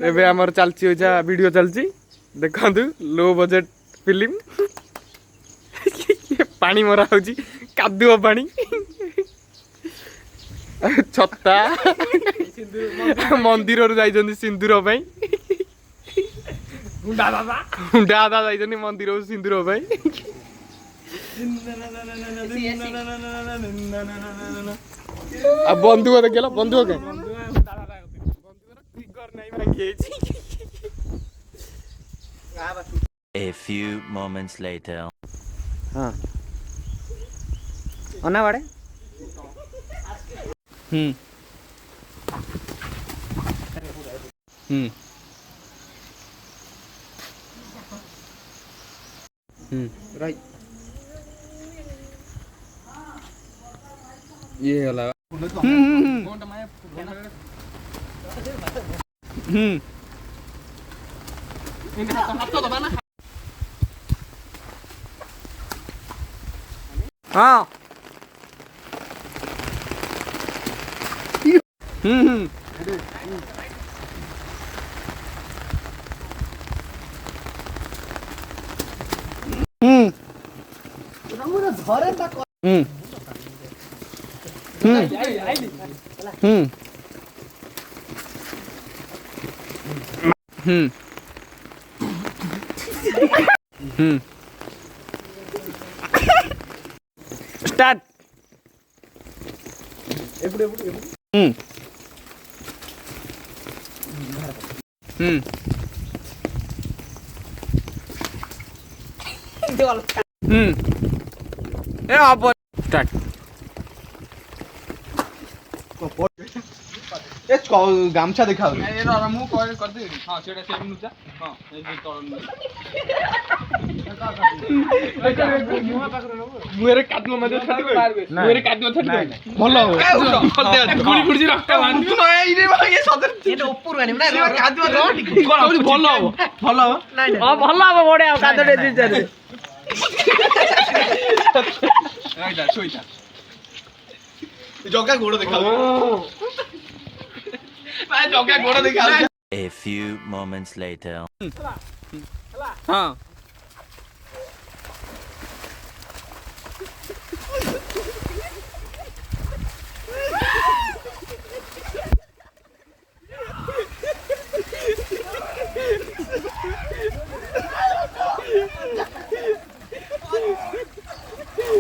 एबे हमर चलची होजा वीडियो चलची देखंतु लो बजट फिल्म पानी मरा होजी कादुओ पानी छत्ता मंदिर जाइछन्ती सिंदूर पई हुंडा दादा जाइछन्ती मंदिर सिंदूर पई अब बंधुक देखला बंधुक A few moments later. हाँ अना वाड़े राइट ये होला हाँ स्टार्ट स्टार्ट ए गामछा देखा ए रा मु कर दे हां सेटा सेम नुचा हां ए तोड़ मुरे कादनो मध्ये छाडी मुरे कादनो छाडी भलो गुडी गुडी रक्त बांधु न ए रे भाई सदर ए तो ऊपर आनी ना कादनो कोन भलो भलो नाही हां भलो अब बडे कादनो दे दे राइट सोइता जगा गोड़ देखा भाई जगा गोड़ देखा A few moments later. हाँ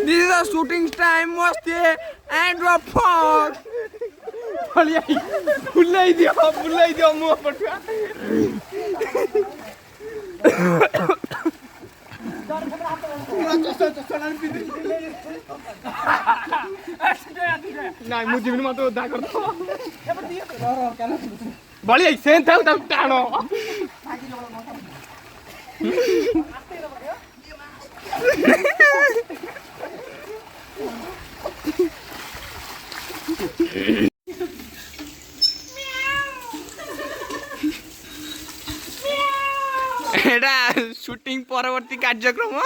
This is a shooting time must and the fog. बुलाई दियो मुंह पटुआ नाही मुझे भी मत उदा कर दो बड़ी सेन था तब टाणो एटा शूटिंग परवर्ती कार्यक्रम